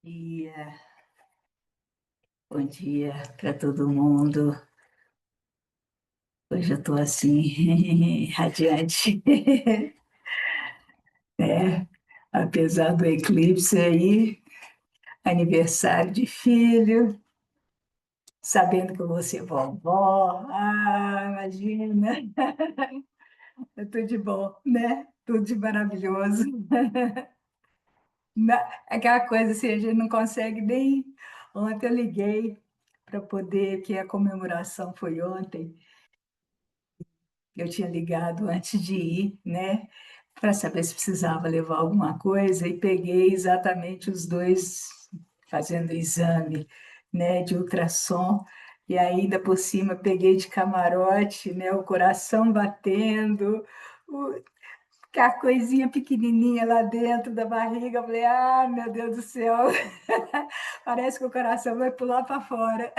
Dia, bom dia para todo mundo. Hoje eu estou assim, radiante, né? Apesar do eclipse aí, aniversário de filho, sabendo que eu vou ser vovó. Ah, imagina, é tudo de bom, né? Tudo de maravilhoso. Aquela coisa assim, a gente não consegue nem. Ontem eu liguei para poder, que a comemoração foi ontem. Eu tinha ligado antes de ir, né, para saber se precisava levar alguma coisa e peguei exatamente os dois fazendo exame, né, de ultrassom. E ainda por cima peguei de camarote, né, o coração batendo, que a coisinha pequenininha lá dentro da barriga. Eu falei, ah, meu Deus do céu, parece que o coração vai pular para fora.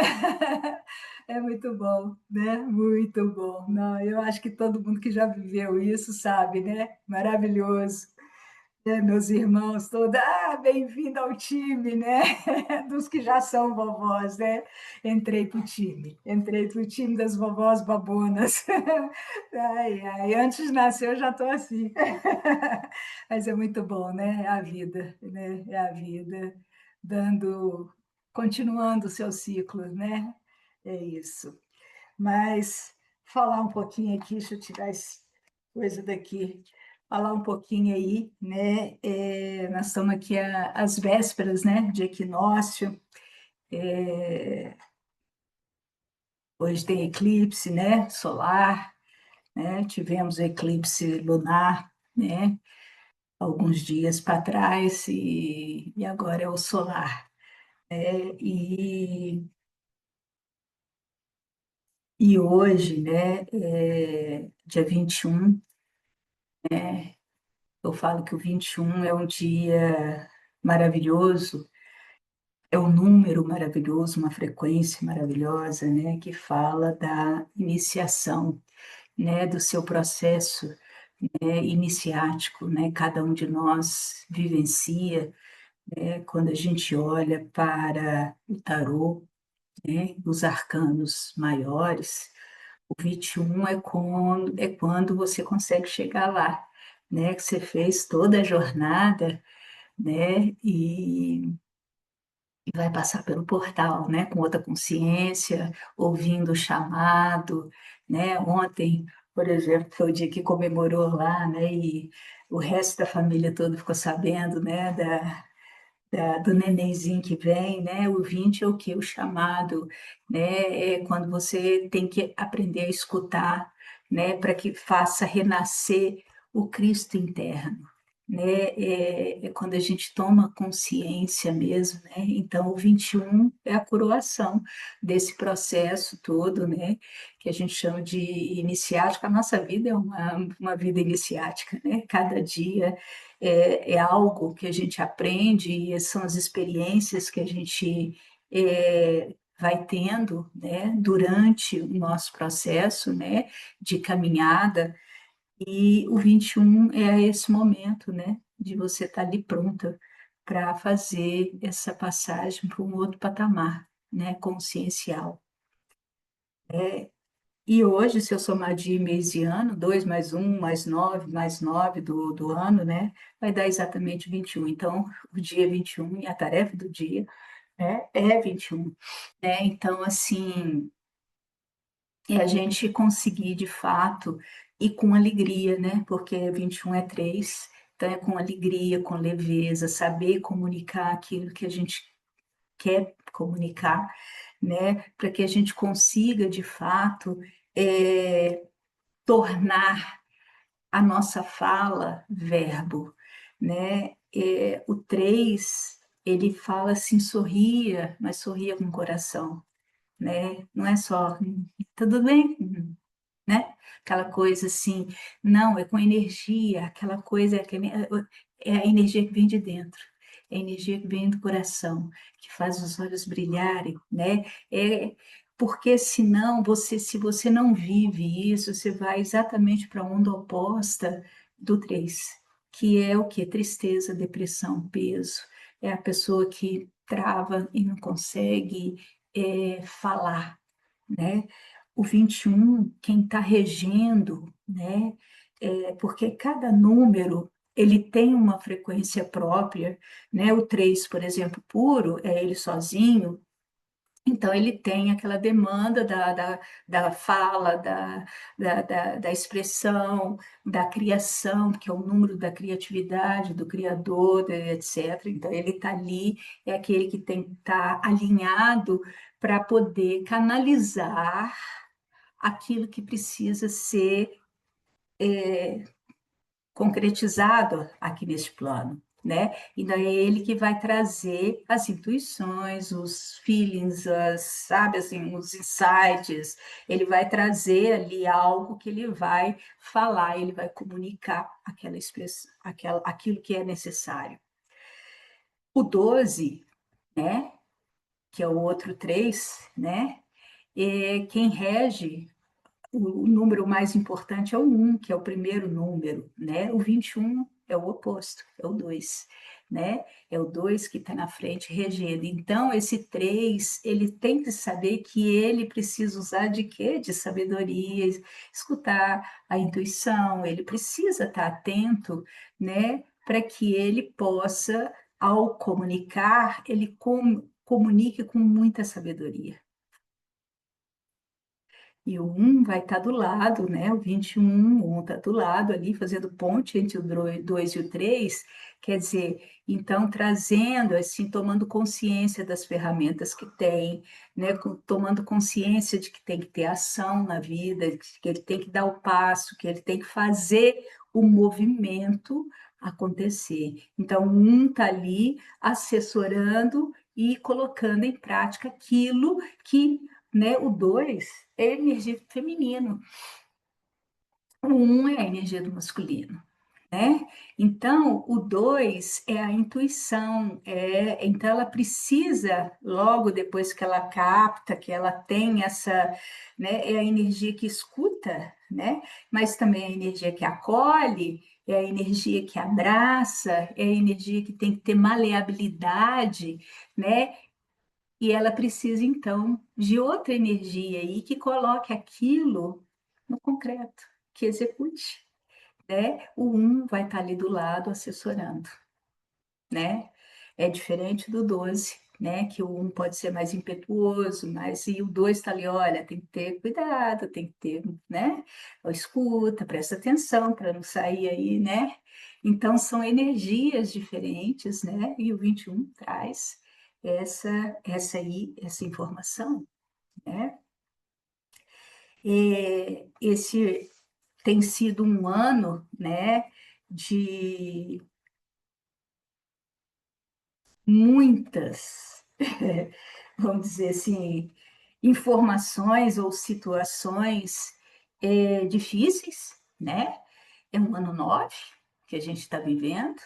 É muito bom, né? Muito bom. Não, eu acho que todo mundo que já viveu isso sabe, né? Maravilhoso. É, meus irmãos todos, ah, bem-vindo ao time, né? Dos que já são vovós, né? Entrei para o time das vovós babonas. Ai, ai, antes de nascer eu já estou assim. Mas é muito bom, né? É a vida, né? É a vida dando, continuando o seu ciclo, né? É isso. Mas falar um pouquinho aqui, deixa eu tirar essa coisa daqui, falar um pouquinho aí, né? Nós estamos aqui às vésperas, né, de equinócio. É, hoje tem eclipse, né, solar, né? Tivemos eclipse lunar, né? Alguns dias para trás e agora é o solar. E hoje, né, dia 21. Eu falo que o 21 é um dia maravilhoso, é um número maravilhoso, uma frequência maravilhosa, né, que fala da iniciação, né, do seu processo, iniciático, né, cada um de nós vivencia, né, quando a gente olha para o tarô, né, os arcanos maiores. O 21 é quando você consegue chegar lá, né, que você fez toda a jornada, né? E vai passar pelo portal, né? Com outra consciência, ouvindo o chamado, né? Ontem, por exemplo, foi o dia que comemorou lá, né? E o resto da família toda ficou sabendo, né? Do nenenzinho que vem, né? O 20 é o quê? O chamado, né? É quando você tem que aprender a escutar, né? Para que faça renascer o Cristo interno, né? É quando a gente toma consciência mesmo, né? Então, o 21 é a coroação desse processo todo, né? Que a gente chama de iniciática. A nossa vida é uma vida iniciática, né? Cada dia é algo que a gente aprende e são as experiências que a gente vai tendo, né, durante o nosso processo, né, de caminhada. E o 21 é esse momento, né, de você estar ali pronta para fazer essa passagem para um outro patamar, né, consciencial. E hoje, se eu somar dia, mês e ano, 2 mais um mais 9 do ano, né, vai dar exatamente 21. Então, o dia 21 e a tarefa do dia, né, é 21. Né? Então, assim, é a gente conseguir, de fato, e com alegria, né, porque 21 é 3, então é com alegria, com leveza, saber comunicar aquilo que a gente quer comunicar, né, para que a gente consiga, de fato, é, tornar a nossa fala verbo, né? O 3 ele fala assim, sorria, mas sorria com o coração, né? Não é só, tudo bem, né? Aquela coisa assim, não, é com energia, aquela coisa é a energia que vem de dentro, é a energia que vem do coração, que faz os olhos brilharem, né? Porque senão se você não vive isso, você vai exatamente para a onda oposta do 3, que é o que? Tristeza, depressão, peso. É a pessoa que trava e não consegue falar, né? O 21, quem está regendo, né? Porque cada número ele tem uma frequência própria, né? O 3, por exemplo, puro, é ele sozinho, então, ele tem aquela demanda da fala, da expressão, da criação, que é o número da criatividade, do criador, etc. Então, ele está ali, é aquele que tem que estar alinhado para poder canalizar aquilo que precisa ser concretizado aqui neste plano, né? E daí é ele que vai trazer as intuições, os feelings, sabe assim, os insights. Ele vai trazer ali algo que ele vai falar, ele vai comunicar aquela expressão, aquilo que é necessário. O 12, né? Que é o outro 3, né? Quem rege o número mais importante é o 1, que é o primeiro número, né? O 21 é o oposto, é o 2, né? É o 2 que está na frente regendo. Então, esse 3, ele tem que saber que ele precisa usar de quê? De sabedoria, escutar a intuição, ele precisa estar atento, né? Para que ele possa, ao comunicar, ele comunique com muita sabedoria. E o 1 vai estar do lado, né? O 21, o 1 está do lado ali, fazendo ponte entre o 2 e o 3. Quer dizer, então trazendo, assim, tomando consciência das ferramentas que tem, né? Tomando consciência de que tem que ter ação na vida, que ele tem que dar o passo, que ele tem que fazer o movimento acontecer. Então, o 1 está ali assessorando e colocando em prática aquilo que, né, o 2 é energia feminino, o 1 é a energia do masculino, né? Então, o 2 é a intuição, então ela precisa, logo depois que ela capta, que ela tem essa, né, é a energia que escuta, né? Mas também é a energia que acolhe, é a energia que abraça, é a energia que tem que ter maleabilidade, né? E ela precisa, então, de outra energia aí que coloque aquilo no concreto, que execute, né? O 1 vai estar ali do lado assessorando, né? É diferente do 12, né? Que o 1 pode ser mais impetuoso, mas e o 2 está ali, olha, tem que ter cuidado, tem que ter, né? Escuta, presta atenção para não sair aí, né? Então, são energias diferentes, né? E o 21 traz essa informação, né? Esse tem sido um ano, né, de muitas, vamos dizer assim, informações ou situações difíceis, né? É um ano 9 que a gente está vivendo,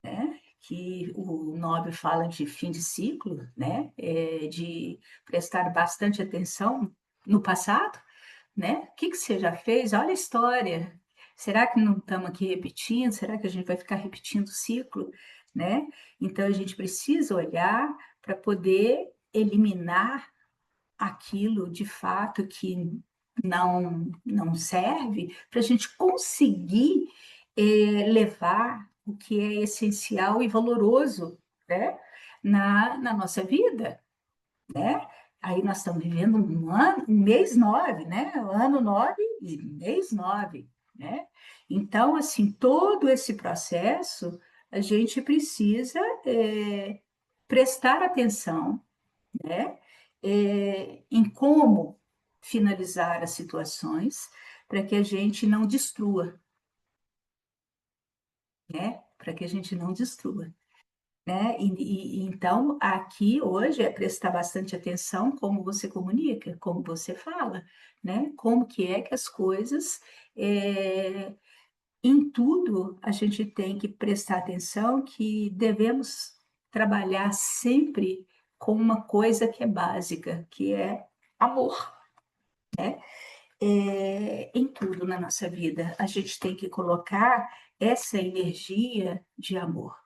né? Que o 9 fala de fim de ciclo, né? De prestar bastante atenção no passado, né? O que que você já fez? Olha a história. Será que não estamos aqui repetindo? Será que a gente vai ficar repetindo o ciclo, né? Então a gente precisa olhar para poder eliminar aquilo de fato que não serve, para a gente conseguir levar o que é essencial e valoroso, né? Na nossa vida, né? Aí nós estamos vivendo um ano, um mês 9, né? Ano 9 e mês 9, né? Então, assim, todo esse processo a gente precisa prestar atenção, né? Em como finalizar as situações para que a gente não destrua, né? Para que a gente não destrua. Né? Então, aqui hoje é prestar bastante atenção como você comunica, como você fala, né? Como que é que as coisas, em tudo a gente tem que prestar atenção que devemos trabalhar sempre com uma coisa que é básica, que é amor, né? Em tudo na nossa vida, a gente tem que colocar essa energia de amor.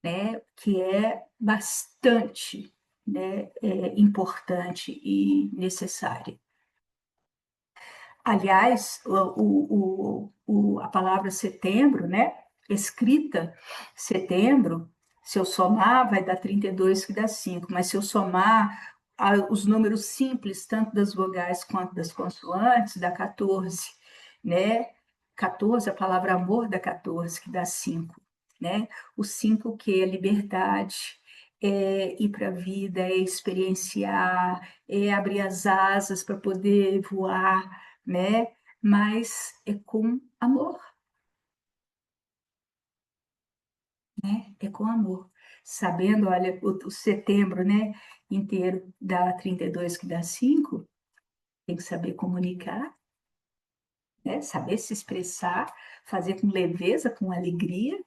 né, que é bastante, né, importante e necessária. Aliás, a palavra setembro, né? Escrita setembro, se eu somar, vai dar 32 que dá 5, mas se eu somar os números simples, tanto das vogais quanto das consoantes, dá 14, né? 14, a palavra amor dá 14, que dá 5, né? O 5 que é liberdade, é ir para a vida, é experienciar, é abrir as asas para poder voar, né? Mas é com amor, né? É com amor. Sabendo, olha, o setembro, né, inteiro dá 32 que dá 5, tem que saber comunicar, né? Saber se expressar, fazer com leveza, com alegria,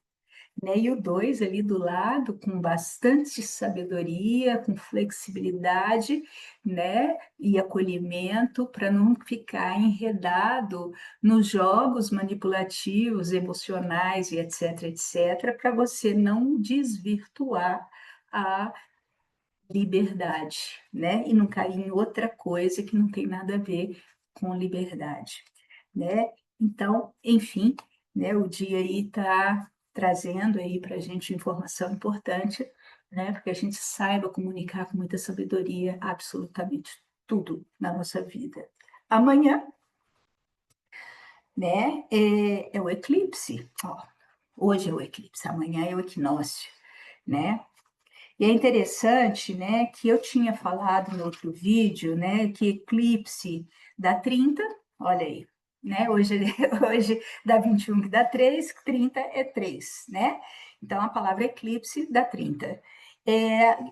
né? E o 2 ali do lado, com bastante sabedoria, com flexibilidade, né? E acolhimento, para não ficar enredado nos jogos manipulativos, emocionais e etc, etc, para você não desvirtuar a liberdade, né? E não cair em outra coisa que não tem nada a ver com liberdade, né? Então, enfim, né? O dia aí está trazendo aí para a gente informação importante, né? Porque a gente saiba comunicar com muita sabedoria absolutamente tudo na nossa vida. Amanhã, né? É o eclipse. Ó, hoje é o eclipse, amanhã é o equinócio, né? E é interessante, né, que eu tinha falado no outro vídeo, né, que eclipse dá 30, olha aí, né, hoje, hoje dá 21 que dá 3, 30 é 3, né? Então a palavra eclipse dá 30.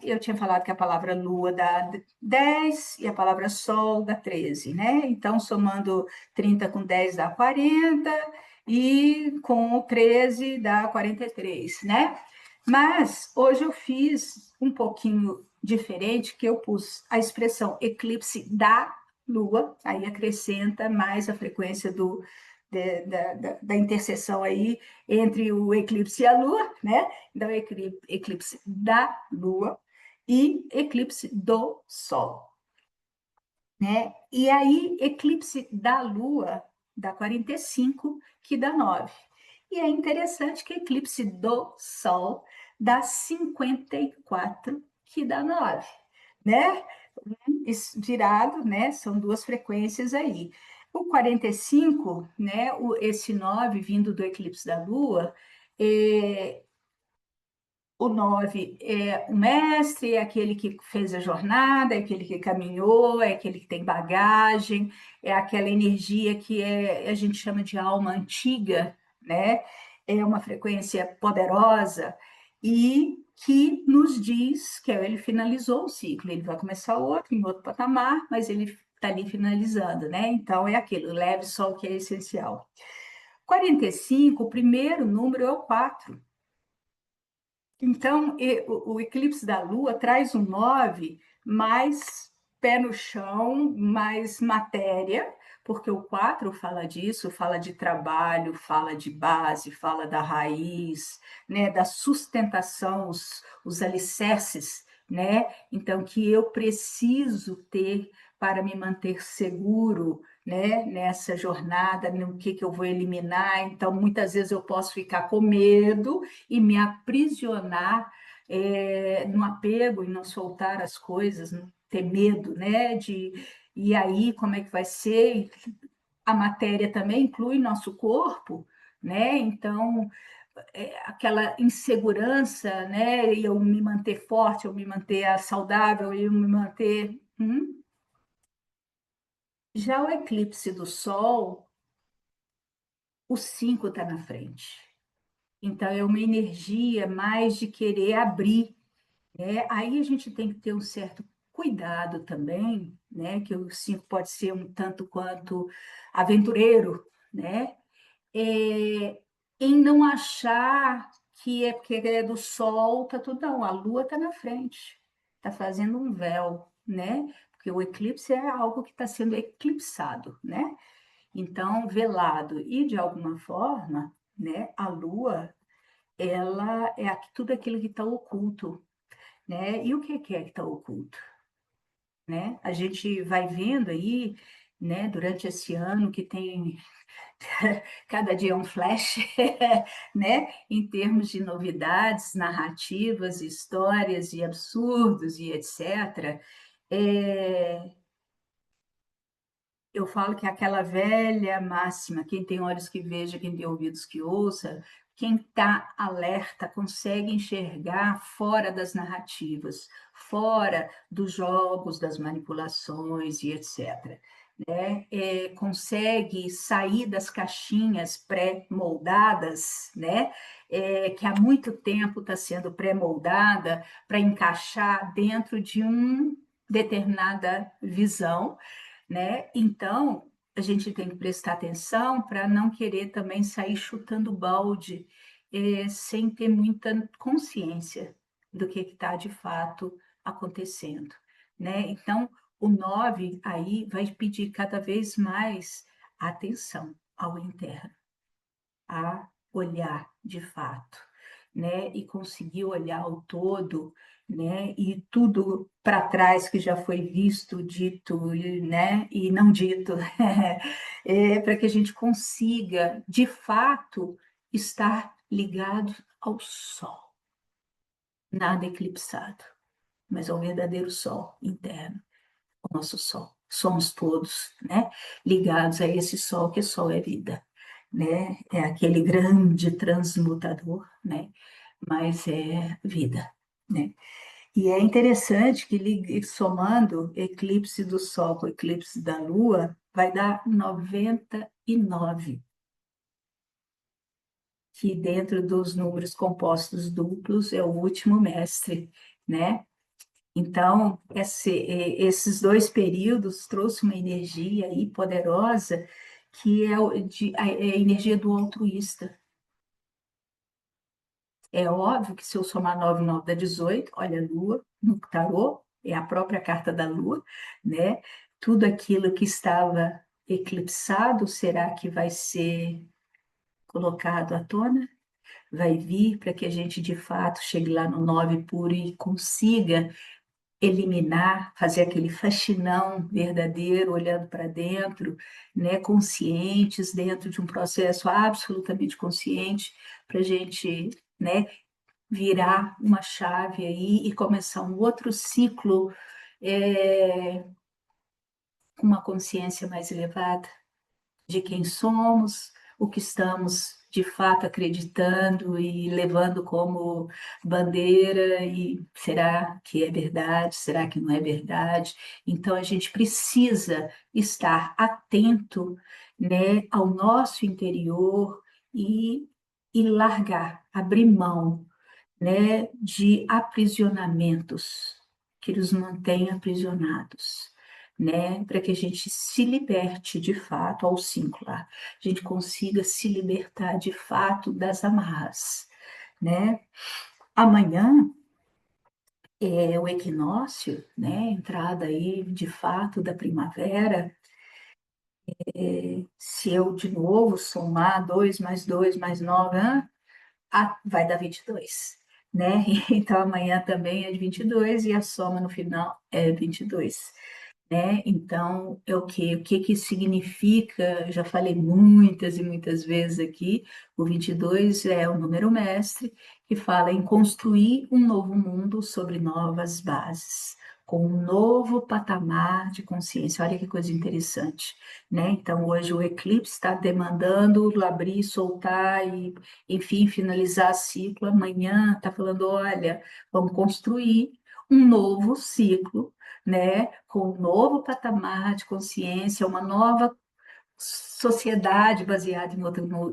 Eu tinha falado que a palavra lua dá 10 e a palavra sol dá 13, né? Então somando 30 com 10 dá 40 e com 13 dá 43, né? Mas hoje eu fiz um pouquinho diferente, que eu pus a expressão eclipse da Lua, aí acrescenta mais a frequência da interseção aí entre o eclipse e a Lua, né? Então, eclipse da Lua e eclipse do Sol, né? E aí, eclipse da Lua dá 45, que dá 9. E é interessante que eclipse do Sol dá 54, que dá 9, né? Virado, né? São duas frequências aí. O 45, né? Esse 9 vindo do eclipse da Lua, é, o 9 é o mestre, é aquele que fez a jornada, é aquele que caminhou, é aquele que tem bagagem, é aquela energia que a gente chama de alma antiga, né? É uma frequência poderosa e que nos diz que ele finalizou o ciclo, ele vai começar outro, em outro patamar, mas ele está ali finalizando, né? Então é aquilo, leve só o que é essencial. 45, o primeiro número é o 4. Então, o eclipse da Lua traz um 9 mais pé no chão, mais matéria, porque o 4 fala disso, fala de trabalho, fala de base, fala da raiz, né, da sustentação, os alicerces, né? Então, que eu preciso ter para me manter seguro, né, nessa jornada, no que eu vou eliminar. Então, muitas vezes eu posso ficar com medo e me aprisionar no apego e não soltar as coisas, não ter medo, né? E aí, como é que vai ser? A matéria também inclui nosso corpo, né? Então, aquela insegurança, né? Eu me manter forte, eu me manter saudável, eu me manter. Já o eclipse do Sol, o 5 está na frente. Então, é uma energia mais de querer abrir. Aí a gente tem que ter um certo cuidado também, né? Que o 5 pode ser um tanto quanto aventureiro, né? É, em não achar que é porque é do sol, tá tudo, não, a lua está na frente, está fazendo um véu, né? Porque o eclipse é algo que está sendo eclipsado, né? Então, velado, e de alguma forma, né, a lua ela é tudo aquilo que está oculto, né? E o que é que está oculto, né? A gente vai vendo aí, né, durante esse ano que tem cada dia um flash, né, em termos de novidades, narrativas, histórias e absurdos e etc. É, eu falo que é aquela velha máxima, quem tem olhos que veja, quem tem ouvidos que ouça, quem está alerta consegue enxergar fora das narrativas, fora dos jogos, das manipulações e etc. Né? Consegue sair das caixinhas pré-moldadas, né? Que há muito tempo está sendo pré-moldada para encaixar dentro de uma determinada visão, né? Então, a gente tem que prestar atenção para não querer também sair chutando balde, sem ter muita consciência do que está de fato acontecendo, né? Então, o 9 aí vai pedir cada vez mais atenção ao interno, a olhar de fato, né? E conseguir olhar o todo, né? E tudo para trás que já foi visto, dito, né? E não dito, para que a gente consiga, de fato, estar ligado ao sol, nada eclipsado, mas ao verdadeiro sol interno, o nosso sol. Somos todos, né, ligados a esse sol, que sol é vida, né? É aquele grande transmutador, né? Mas é vida, né? E é interessante que somando eclipse do Sol com eclipse da Lua, vai dar 99, que dentro dos números compostos duplos é o último mestre, né? Então, esses dois períodos trouxe uma energia aí poderosa, que é a energia do altruísta. É óbvio que se eu somar 9 9 dá 18, olha a Lua no tarô, é a própria carta da Lua, né? Tudo aquilo que estava eclipsado, será que vai ser colocado à tona? Vai vir para que a gente de fato chegue lá no 9 puro e consiga eliminar, fazer aquele faxinão verdadeiro, olhando para dentro, né, conscientes, dentro de um processo absolutamente consciente, para a gente, né, virar uma chave aí e começar um outro ciclo, com uma consciência mais elevada de quem somos, o que estamos de fato acreditando e levando como bandeira, e será que é verdade? Será que não é verdade? Então a gente precisa estar atento, né, ao nosso interior e largar, abrir mão, né, de aprisionamentos que nos mantêm aprisionados, né, para que a gente se liberte de fato ao singular, a gente consiga se libertar de fato das amarras, né? Amanhã é o equinócio, né, entrada aí de fato da primavera. Se eu de novo somar 2 mais 2 mais 9, vai dar 22, né? Então amanhã também é de 22 e a soma no final é 22, né? Então é o que que significa? Eu já falei muitas e muitas vezes aqui, o 22 é o número mestre que fala em construir um novo mundo sobre novas bases, com um novo patamar de consciência. Olha que coisa interessante, né? Então hoje o eclipse está demandando abrir, soltar e, enfim, finalizar ciclo. Amanhã está falando, olha, vamos construir um novo ciclo, né, com um novo patamar de consciência, uma nova sociedade baseada em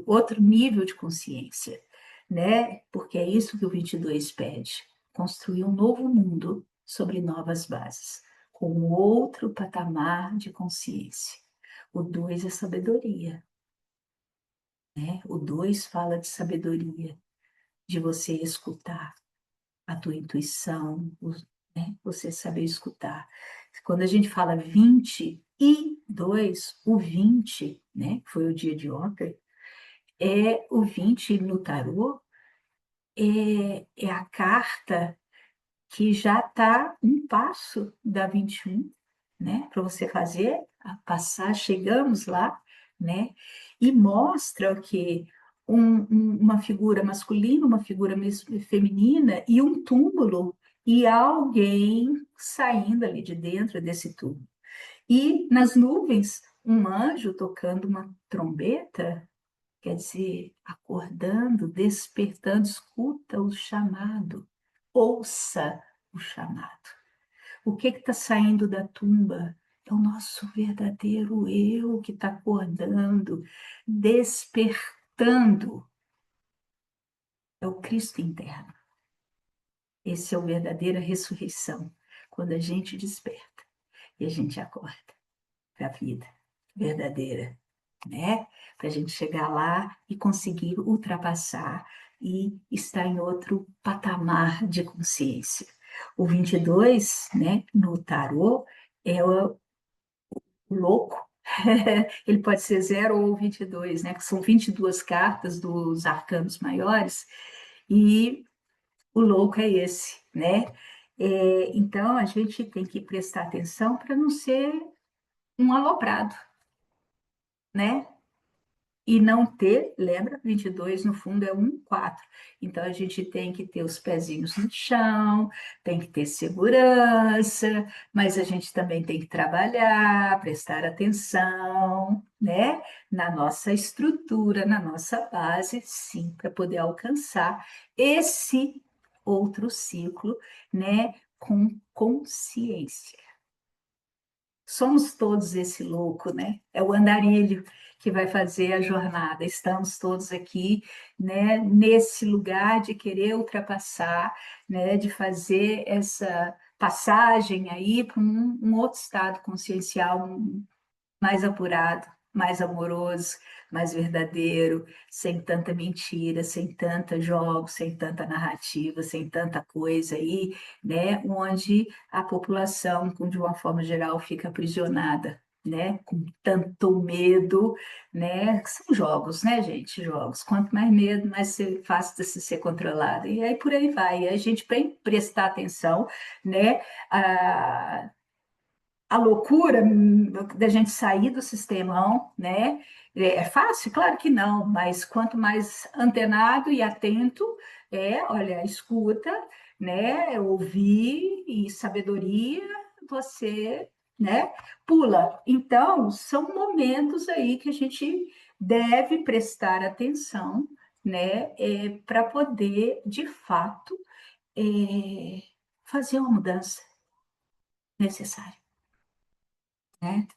outro nível de consciência, né? Porque é isso que o 22 pede, construir um novo mundo sobre novas bases, com outro patamar de consciência. O 2 é sabedoria, né? O 2 fala de sabedoria, de você escutar a tua intuição, né? Você saber escutar. Quando a gente fala 22, o 20, né? Foi o dia de ontem, é o 20 no tarô, é a carta que já está um passo da 21, né? Para você fazer a passar, chegamos lá, né? E mostra o que uma figura masculina, uma figura feminina e um túmulo e alguém saindo ali de dentro desse túmulo. E nas nuvens, um anjo tocando uma trombeta, quer dizer, acordando, despertando, escuta o chamado, ouça o chamado. O que está saindo da tumba? É o nosso verdadeiro eu que está acordando, despertando. É o Cristo interno. Esse é o verdadeira ressurreição, quando a gente desperta e a gente acorda para a vida verdadeira, né? Para a gente chegar lá e conseguir ultrapassar e estar em outro patamar de consciência. O 22, né, no tarô, é o louco. Ele pode ser 0 ou 22, né? Que são 22 cartas dos arcanos maiores, e o louco é esse, né? Então, a gente tem que prestar atenção para não ser um aloprado, né? E não ter, lembra, 22 no fundo é 1, 4. Então a gente tem que ter os pezinhos no chão, tem que ter segurança, mas a gente também tem que trabalhar, prestar atenção, né, na nossa estrutura, na nossa base, sim, para poder alcançar esse outro ciclo, né, com consciência. Somos todos esse louco, né? É o andarilho que vai fazer a jornada. Estamos todos aqui, né, nesse lugar de querer ultrapassar, né, de fazer essa passagem aí para um outro estado consciencial, mais apurado, mais amoroso, mais verdadeiro, sem tanta mentira, sem tanta jogos, sem tanta narrativa, sem tanta coisa aí, né? Onde a população, de uma forma geral, fica aprisionada, né? Com tanto medo, né? São jogos, né, gente? Jogos. Quanto mais medo, mais fácil de se ser controlado. E aí por aí vai. E a gente tem que prestar atenção, né? A loucura da gente sair do sistemão, né? É fácil? Claro que não, mas quanto mais antenado e atento, olha, escuta, né? Ouvir e sabedoria, você, né? Pula. Então, são momentos aí que a gente deve prestar atenção, né? Para poder, de fato, fazer uma mudança necessária, né?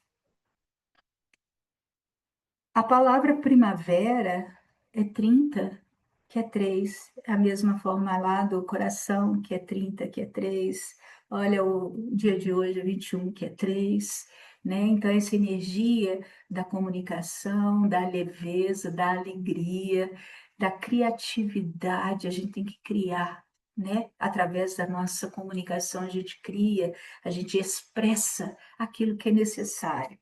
A palavra primavera é 30, que é 3. A mesma forma lá do coração, que é 30, que é 3. Olha, o dia de hoje é 21, que é 3. Né? Então, essa energia da comunicação, da leveza, da alegria, da criatividade, a gente tem que criar. Né? Através da nossa comunicação, a gente cria, a gente expressa aquilo que é necessário.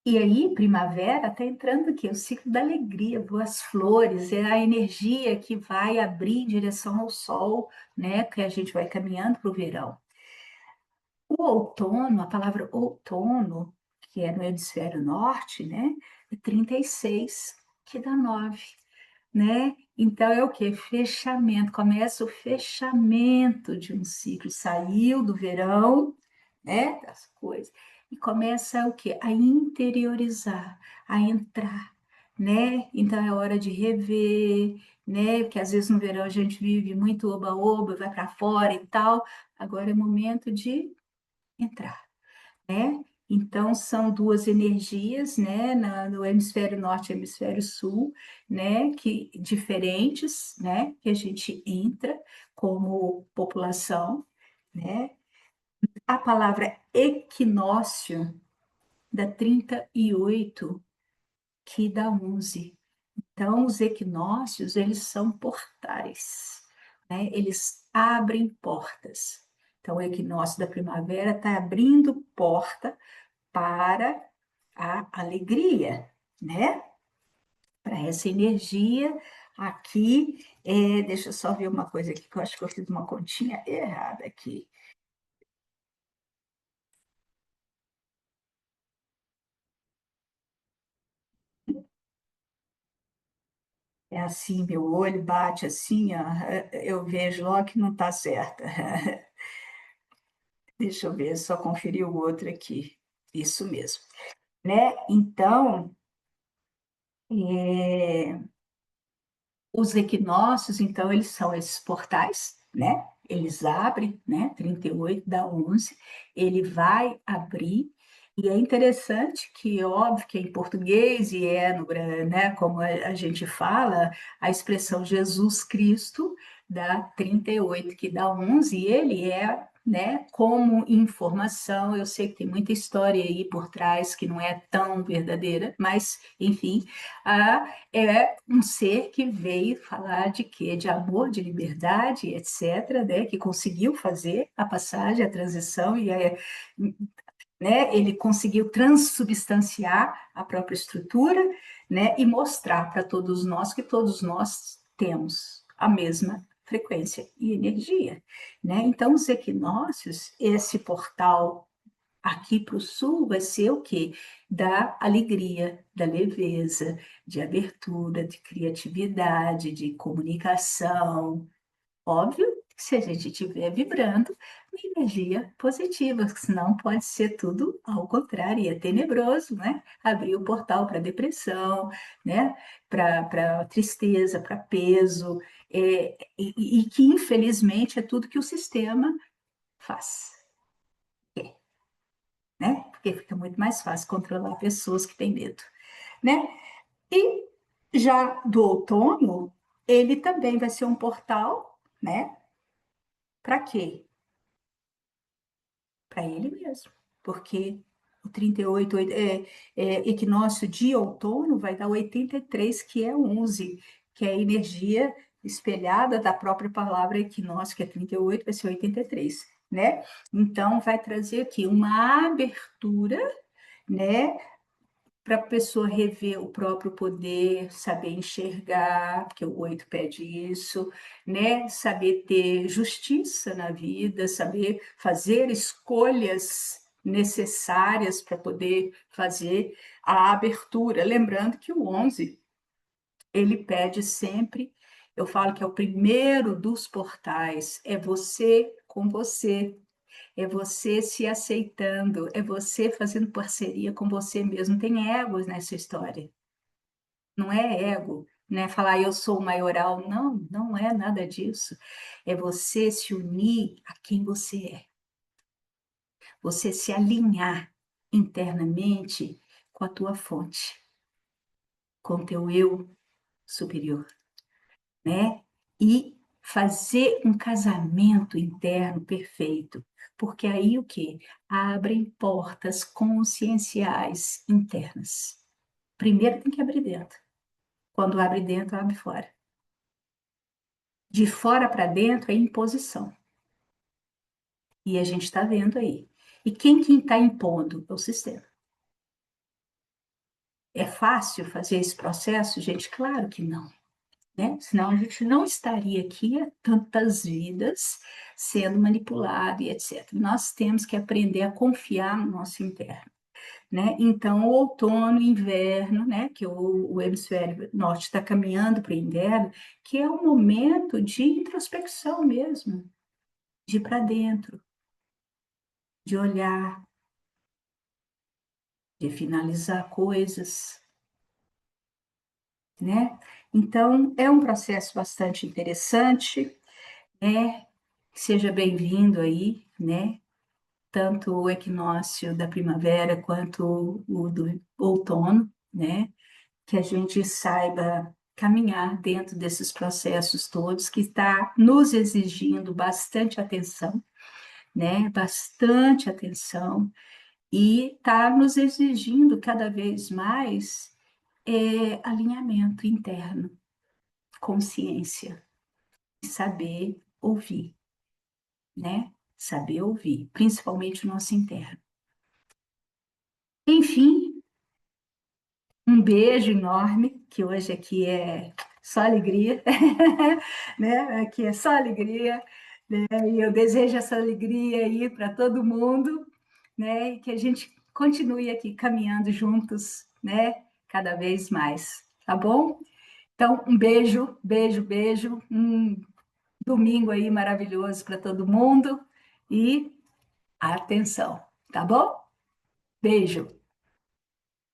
E aí, primavera, está entrando aqui, o ciclo da alegria, as flores, é a energia que vai abrir em direção ao sol, né? Que a gente vai caminhando para o verão. O outono, a palavra outono, que é no hemisfério norte, né? É 36, que dá 9, né? Então é o quê? Fechamento, começa o fechamento de um ciclo. Saiu do verão, né, das coisas, e começa o quê? A interiorizar, a entrar, né? Então é hora de rever, né? Porque às vezes no verão a gente vive muito oba-oba, vai para fora e tal. Agora é momento de entrar, né? Então, são duas energias, né, no hemisfério norte e hemisfério sul, né, que diferentes, né, que a gente entra como população, né? A palavra equinócio dá 38, que dá 11. Então, os equinócios, eles são portais, né? Eles abrem portas. Então, o equinócio da primavera está abrindo porta para a alegria, né? Para essa energia Aqui, deixa eu só ver uma coisa aqui, que eu acho que eu fiz uma continha errada aqui. É assim, meu olho bate assim, ó, eu vejo logo que não está certa. Deixa eu ver, só conferir o outro aqui. Isso mesmo, né? Então, é, os equinócios, então, eles são esses portais, né? Eles abrem, né? 38 dá 11, ele vai abrir, e é interessante que, óbvio, que é em português e né, como a gente fala, a expressão Jesus Cristo dá 38, que dá 11, e ele é, né, como informação, eu sei que tem muita história aí por trás que não é tão verdadeira, mas, enfim, é um ser que veio falar de quê? De amor, de liberdade, etc., né? Que conseguiu fazer a passagem, a transição, né? Ele conseguiu transubstanciar a própria estrutura, né? E mostrar para todos nós que todos nós temos a mesma frequência e energia, né? Então, os equinócios, esse portal aqui para o sul vai ser o quê? Da alegria, da leveza, de abertura, de criatividade, de comunicação. Óbvio que se a gente estiver vibrando em energia positiva, senão pode ser tudo ao contrário, e é tenebroso, né? Abrir o portal para depressão, né? Para tristeza, para peso, e que infelizmente é tudo que o sistema faz, né? Porque fica muito mais fácil controlar pessoas que têm medo, né? E já do outono, ele também vai ser um portal, né? Para quê? Para ele mesmo, porque o 38 equinócio de outono vai dar 83, que é 11, que é a energia espelhada da própria palavra equinócio, que é 38, vai ser 83, né? Então, vai trazer aqui uma abertura, né, para a pessoa rever o próprio poder, saber enxergar, porque o oito pede isso, né? Saber ter justiça na vida, saber fazer escolhas necessárias para poder fazer a abertura. Lembrando que o 11 ele pede sempre, eu falo que é o primeiro dos portais, é você com você, é você se aceitando, é você fazendo parceria com você mesmo. Não tem egos nessa história. Não é ego, né? Falar eu sou o maioral. Não, não é nada disso. É você se unir a quem você é. Você se alinhar internamente com a tua fonte, com o teu eu superior, né? E fazer um casamento interno perfeito, porque aí o que? Abrem portas conscienciais internas. Primeiro tem que abrir dentro. Quando abre dentro, abre fora. De fora para dentro é imposição. E a gente está vendo aí. E quem está impondo? É o sistema. É fácil fazer esse processo, gente? Claro que não. Né? Senão a gente não estaria aqui há tantas vidas sendo manipulado e etc. Nós temos que aprender a confiar no nosso interno, né? Então, o outono, inverno, né? Que o hemisfério norte está caminhando para o inverno, que é um momento de introspecção mesmo, de ir para dentro, de olhar, de finalizar coisas, né? Então, é um processo bastante interessante, né? Seja bem-vindo aí, né? Tanto o equinócio da primavera quanto o do outono, né? Que a gente saiba caminhar dentro desses processos todos que está nos exigindo bastante atenção, né? Bastante atenção e está nos exigindo cada vez mais alinhamento interno, consciência, saber ouvir, né? Saber ouvir, principalmente o nosso interno. Enfim, um beijo enorme, que hoje aqui é só alegria, né? Aqui é só alegria, né? E eu desejo essa alegria aí para todo mundo, né? E que a gente continue aqui caminhando juntos, né? Cada vez mais, tá bom? Então, um beijo, beijo, beijo. Um domingo aí maravilhoso para todo mundo e atenção, tá bom? Beijo.